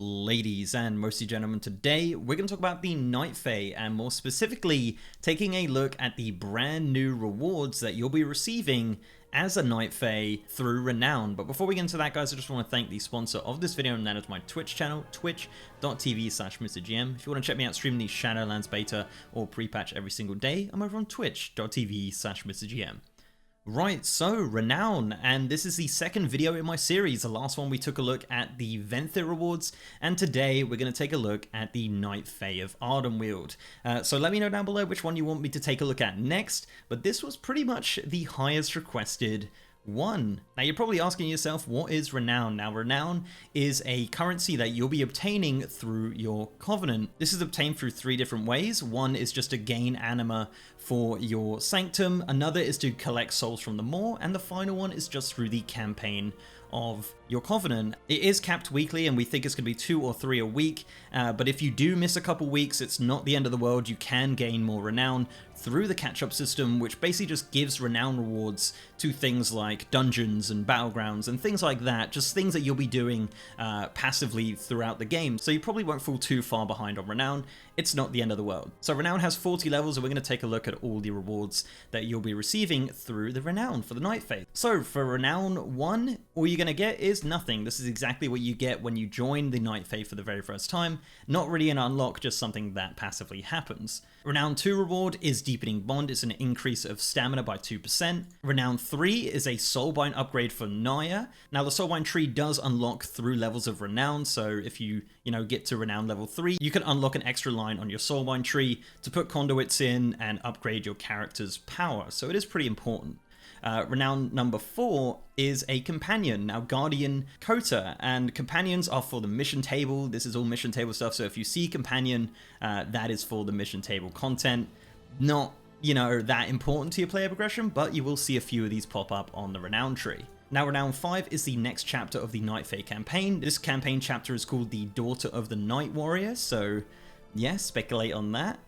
Ladies and mostly gentlemen, today we're going to talk about the Night Fae, and more specifically taking a look at the brand new rewards that you'll be receiving as a Night Fae through Renown. But before we get into that, guys, I just want to thank the sponsor of this video, and that is my Twitch channel, twitch.tv/MrGM. If you want to check me out streaming the Shadowlands beta or pre-patch every single day, I'm over on twitch.tv/MrGM. Right, so Renown, and this is the second video in my series. The last one we took a look at the Venthyr rewards, and today we're going to take a look at the Night Fae of Ardenweald. So let me know down below which one you want me to take a look at next, but this was pretty much the highest requested one. Now you're probably asking yourself, what is Renown? Now Renown is a currency that you'll be obtaining through your Covenant. This is obtained through three different ways. One is just to gain anima for your Sanctum, another is to collect souls from the Maw, and the final one is just through the campaign of your Covenant. It is capped weekly, and we think it's going to be 2 or 3 a week, but if you do miss a couple weeks, it's not the end of the world. You can gain more Renown through the catch-up system, which basically just gives Renown rewards to things like dungeons and battlegrounds and things like that, just things that you'll be doing passively throughout the game, so you probably won't fall too far behind on Renown. It's not the end of the world. So Renown has 40 levels, and we're going to take a look at all the rewards that you'll be receiving through the Renown for the Night Fae. So for Renown 1, all you're going to get is nothing. This is exactly what you get when you join the Night Fae for the very first time. Not really an unlock, just something that passively happens. Renown 2 reward is Deepening Bond. It's an increase of stamina by 2%. Renown 3 is a Soulbind upgrade for Naya. Now the Soulbind tree does unlock through levels of Renown, so if you get to Renown level 3, you can unlock an extra line on your Soulbind tree to put conduits in and upgrade your character's power, so it is pretty important. Renown number 4 is a companion, now Guardian Kota, and companions are for the mission table. This is all mission table stuff, so if you see companion, that is for the mission table content. Not, that important to your player progression, but you will see a few of these pop up on the Renown tree. Now Renown 5 is the next chapter of the Night Fae campaign. This campaign chapter is called the Daughter of the Night Warrior, so yeah, speculate on that.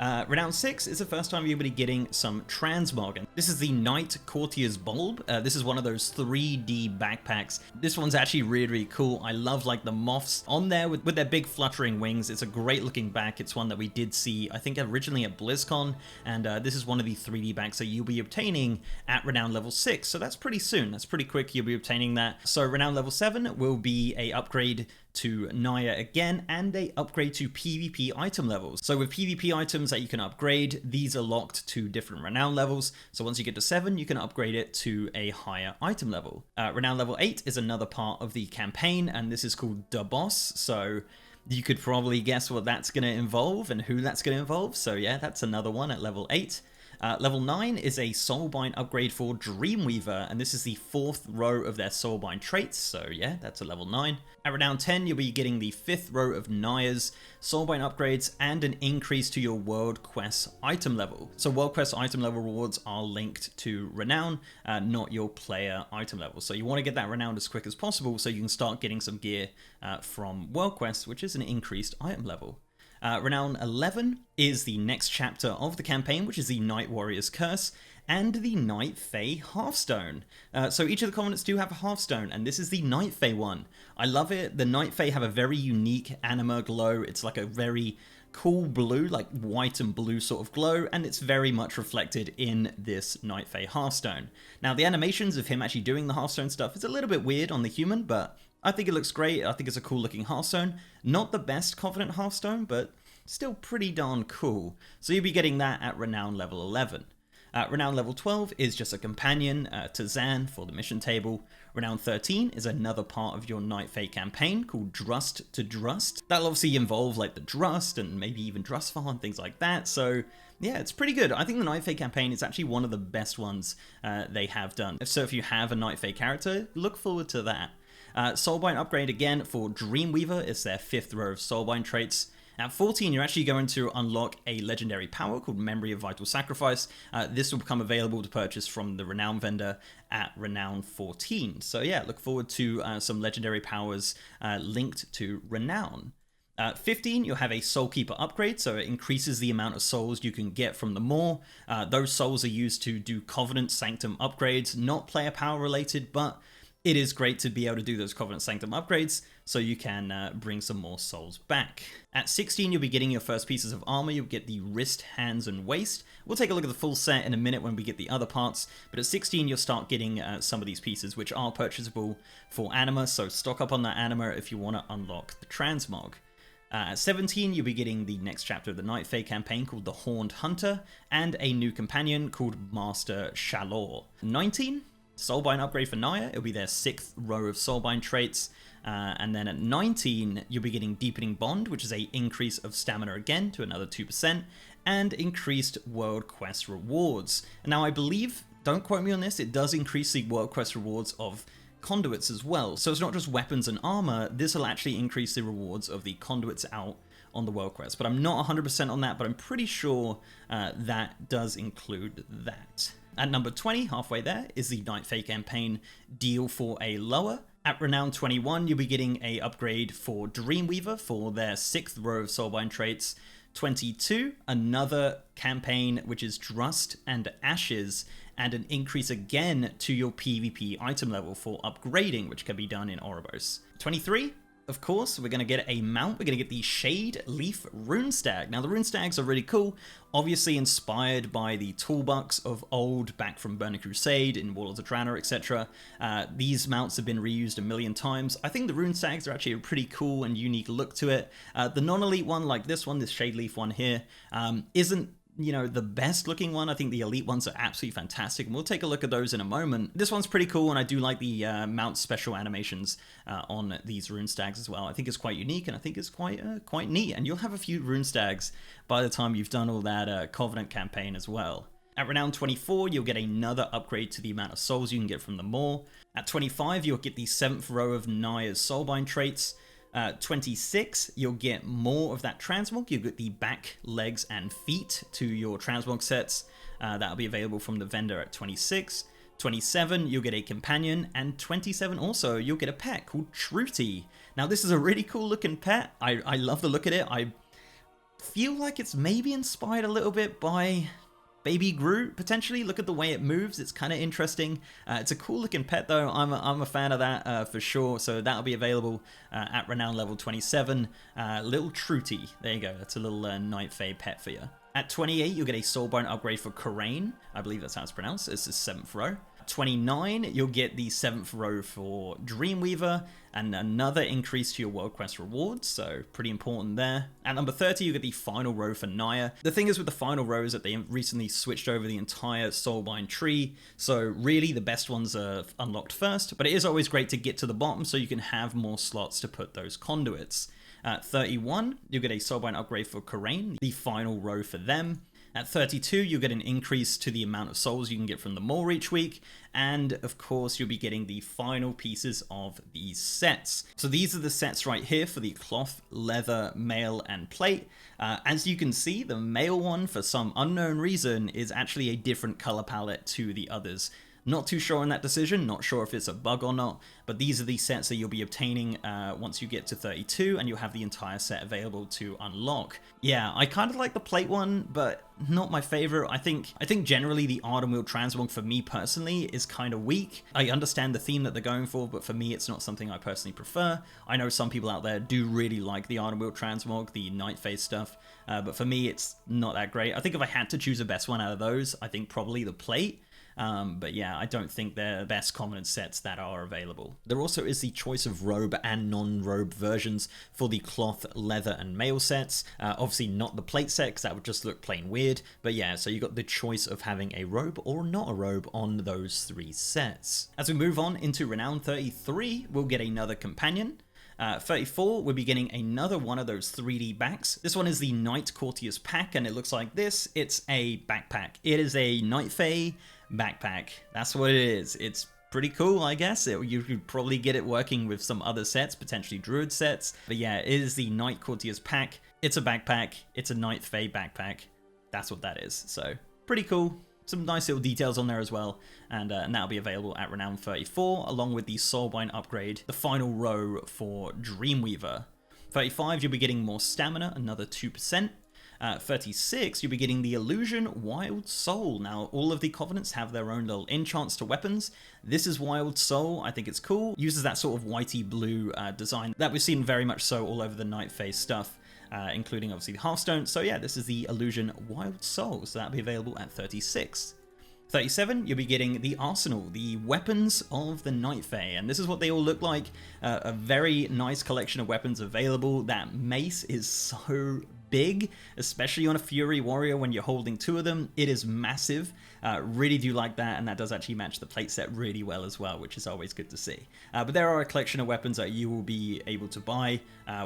Renown 6 is the first time you'll be getting some Transmog, and this is the Night Courteous bulb. This is one of those 3D backpacks. This one's actually really cool. I love like the moths on there with their big fluttering wings. It's a great looking back. It's one that we did see, I think, originally at BlizzCon, and this is one of the 3D backs that you'll be obtaining at Renown level 6, so that's pretty soon. That's pretty quick. You'll be obtaining that. So Renown level 7 will be a upgrade to Naya again, and a upgrade to PvP item levels. So with PvP items that you can upgrade, these are locked to different Renown levels. So once you get to 7, you can upgrade it to a higher item level. Renown level 8 is another part of the campaign, and this is called the Boss. So you could probably guess what that's going to involve and who that's going to involve. So yeah, that's another one at level 8. Level 9 is a Soulbind upgrade for Dreamweaver, and this is the 4th row of their Soulbind traits, so yeah, that's a level 9. At Renown 10, you'll be getting the 5th row of Naya's Soulbind upgrades and an increase to your World Quest item level. So World Quest item level rewards are linked to Renown, not your player item level. So you want to get that Renown as quick as possible so you can start getting some gear from World Quest, which is an increased item level. Renown 11 is the next chapter of the campaign, which is the Night Warrior's Curse and the Night Fae Hearthstone. So each of the Covenants do have a Hearthstone, and this is the Night Fae one. I love it. The Night Fae have a very unique anima glow. It's like a very cool blue, like white and blue sort of glow, and it's very much reflected in this Night Fae Hearthstone. Now the animations of him actually doing the Hearthstone stuff is a little bit weird on the human, but I think it looks great. I think it's a cool looking Hearthstone. Not the best Covenant Hearthstone, but still pretty darn cool. So you'll be getting that at Renown level 11. Renown level 12 is just a companion to Zan for the mission table. Renown 13 is another part of your Night Fae campaign called Drust to Drust. That'll obviously involve like the Drust and maybe even Drustfar and things like that. So yeah, it's pretty good. I think the Night Fae campaign is actually one of the best ones they have done. So if you have a Night Fae character, look forward to that. Soulbind upgrade again for Dreamweaver is their 5th row of Soulbind traits. At 14, you're actually going to unlock a legendary power called Memory of Vital Sacrifice. This will become available to purchase from the Renown vendor at Renown 14. So yeah, look forward to some legendary powers linked to Renown. 15, you'll have a Soulkeeper upgrade, so it increases the amount of souls you can get from the Maw. Those souls are used to do Covenant Sanctum upgrades, not player power related, but it is great to be able to do those Covenant Sanctum upgrades, so you can bring some more souls back. At 16, you'll be getting your first pieces of armor. You'll get the wrist, hands, and waist. We'll take a look at the full set in a minute when we get the other parts, but at 16, you'll start getting some of these pieces, which are purchasable for anima, so stock up on that anima if you want to unlock the Transmog. At 17, you'll be getting the next chapter of the Night Fae campaign called The Horned Hunter, and a new companion called Master Shalor. 19, Soulbind upgrade for Naya. It'll be their 6th row of Soulbind traits. And then at 19, you'll be getting Deepening Bond, which is a increase of stamina again to another 2%, and increased World Quest rewards. Now, I believe, don't quote me on this, it does increase the World Quest rewards of conduits as well. So it's not just weapons and armor, this will actually increase the rewards of the conduits out on the World Quest. But I'm not 100% on that, but I'm pretty sure that does include that. At number 20, halfway there, is the Night Fae campaign deal for a lower. At Renown 21, you'll be getting a upgrade for Dreamweaver for their 6th row of Soulbind traits. 22, another campaign which is Drust and Ashes, and an increase again to your PvP item level for upgrading, which can be done in Ouroboros. 23, of course, we're going to get a mount. We're going to get the Shade Leaf Runestack. Now, the Runestacks are really cool, obviously inspired by the toolbox of old back from Burning Crusade in Warlords of Draenor, etc. These mounts have been reused a million times. I think the Runestacks are actually a pretty cool and unique look to it. The non-elite one, like this one, this Shade Leaf one here, isn't, you know, the best looking one. I think the elite ones are absolutely fantastic, and we'll take a look at those in a moment. This one's pretty cool, and I do like the mount special animations on these rune stags as well. I think it's quite unique, and I think it's quite neat, and you'll have a few rune stags by the time you've done all that Covenant campaign as well. At Renown 24, you'll get another upgrade to the amount of souls you can get from the Maw. At 25, you'll get the 7th row of Naya's Soulbind traits. 26, you'll get more of that Transmog. You'll get the back, legs, and feet to your Transmog sets. That'll be available from the vendor at 26. 27, you'll get a companion, and 27 also, you'll get a pet called Truty. Now, this is a really cool looking pet. I love the look at it. I feel like it's maybe inspired a little bit by Baby Groot, potentially. Look at the way it moves. It's kind of interesting. It's a cool looking pet though. I'm a fan of that for sure. So that'll be available at Renown level 27. Little Truty. There you go. That's a little Night Fae pet for you. At 28, you'll get a Soulbind upgrade for Courteous. I believe that's how it's pronounced. It's the 7th row. 29, you'll get the 7th row for Dreamweaver, and another increase to your World Quest rewards, so pretty important there. At number 30, you get the final row for Naya. The thing is with the final row is that they recently switched over the entire Soulbind tree, so really the best ones are unlocked first, but it is always great to get to the bottom so you can have more slots to put those conduits. At 31, you'll get a Soulbind upgrade for Courteous, the final row for them. At 32, you'll get an increase to the amount of souls you can get from the Maw each week, and of course you'll be getting the final pieces of these sets. So these are the sets right here for the cloth, leather, mail, and plate. As you can see, the mail one, for some unknown reason, is actually a different color palette to the others. Not too sure on that decision, not sure if it's a bug or not, but these are the sets that you'll be obtaining once you get to 32, and you'll have the entire set available to unlock. Yeah, I kind of like the plate one, but not my favorite. I think generally the Ardent Wheel Transmog for me personally is kind of weak. I understand the theme that they're going for, but for me it's not something I personally prefer. I know some people out there do really like the Ardent Wheel Transmog, the Night Phase stuff, but for me it's not that great. I think if I had to choose the best one out of those, I think probably the plate. But yeah, I don't think they're the best common sets that are available. There also is the choice of robe and non-robe versions for the cloth, leather, and mail sets. Obviously not the plate set, because that would just look plain weird. But yeah, so you got the choice of having a robe or not a robe on those 3 sets. As we move on into Renown 33, we'll get another companion. 34, we'll be getting another one of those 3D backs. This one is the Night Courteous pack, and it looks like this. It's a backpack. It is a Night Fae backpack. That's what it is. It's pretty cool, I guess. You could probably get it working with some other sets, potentially Druid sets. But yeah, it is the Night Courteous pack. It's a backpack. It's a Night Fae backpack. That's what that is. So pretty cool. Some nice little details on there as well, and that'll be available at Renown 34, along with the Soulbind upgrade, the final row for Dreamweaver. 35, you'll be getting more stamina, another 2%. At 36, you'll be getting the Illusion Wild Soul. Now, all of the Covenants have their own little enchants to weapons. This is Wild Soul. I think it's cool. Uses that sort of whitey blue design that we've seen very much so all over the Night Phase stuff, including obviously the Hearthstone. So yeah, this is the Illusion Wild Soul. So that'll be available at 36. 37, you'll be getting the Arsenal, the Weapons of the Night Fae, and this is what they all look like. A very nice collection of weapons available. That mace is so big, especially on a Fury Warrior when you're holding two of them. It is massive. Really do like that, and that does actually match the plate set really well as well, which is always good to see. But there are a collection of weapons that you will be able to buy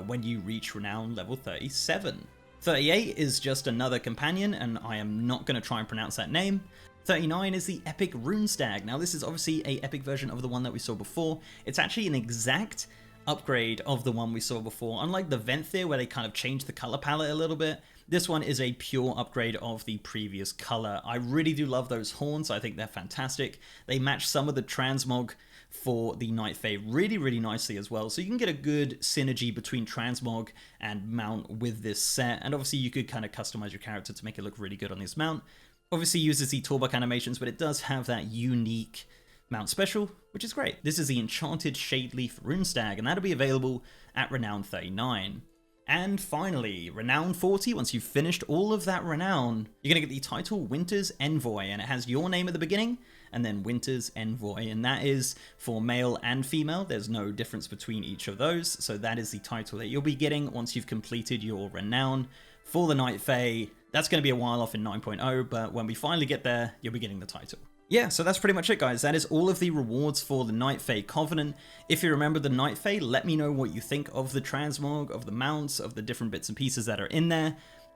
when you reach Renown level 37. 38 is just another companion, and I am not going to try and pronounce that name. 39 is the Epic Runestack. Now this is obviously a epic version of the one that we saw before. It's actually an exact upgrade of the one we saw before. Unlike the Venthyr where they kind of changed the color palette a little bit, this one is a pure upgrade of the previous color. I really do love those horns. I think they're fantastic. They match some of the Transmog for the Night Fae really, really nicely as well. So you can get a good synergy between Transmog and mount with this set. And obviously you could kind of customize your character to make it look really good on this mount. Obviously uses the Toolbox animations, but it does have that unique mount special, which is great. This is the Enchanted Shadeleaf Runestag, and that'll be available at Renown 39. And finally, Renown 40, once you've finished all of that Renown, you're going to get the title Winter's Envoy, and it has your name at the beginning, and then Winter's Envoy, and that is for male and female. There's no difference between each of those, so that is the title that you'll be getting once you've completed your Renown for the Night Fae. That's going to be a while off in 9.0, but when we finally get there, you'll be getting the title. Yeah, so that's pretty much it, guys. That is all of the rewards for the Night Fae Covenant. If you remember the Night Fae, let me know what you think of the Transmog, of the mounts, of the different bits and pieces that are in there.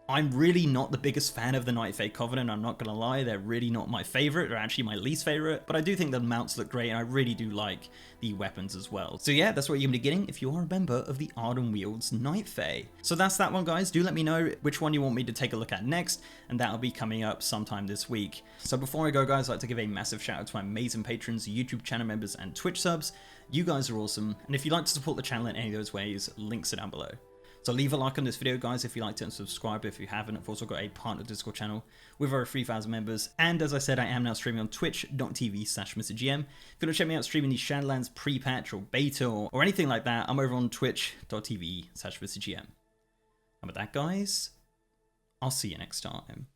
I'm really not the biggest fan of the Night Fae Covenant, I'm not going to lie. They're really not my favorite, they're actually my least favorite, but I do think the mounts look great, and I really do like the weapons as well. So yeah, that's what you're going to be getting if you are a member of the Ardenweald's Night Fae. So that's that one, guys. Do let me know which one you want me to take a look at next, and that'll be coming up sometime this week. So before I go, guys, I'd like to give a massive shout out to my amazing patrons, YouTube channel members, and Twitch subs. You guys are awesome, and if you'd like to support the channel in any of those ways, links are down below. So leave a like on this video, guys, if you liked it, and subscribe if you haven't. I've also got a partner Discord channel with over 3,000 members. And as I said, I am now streaming on twitch.tv/MrGM. If you want to check me out streaming the Shadowlands pre-patch or beta or anything like that, I'm over on twitch.tv/MrGM. And with that, guys, I'll see you next time.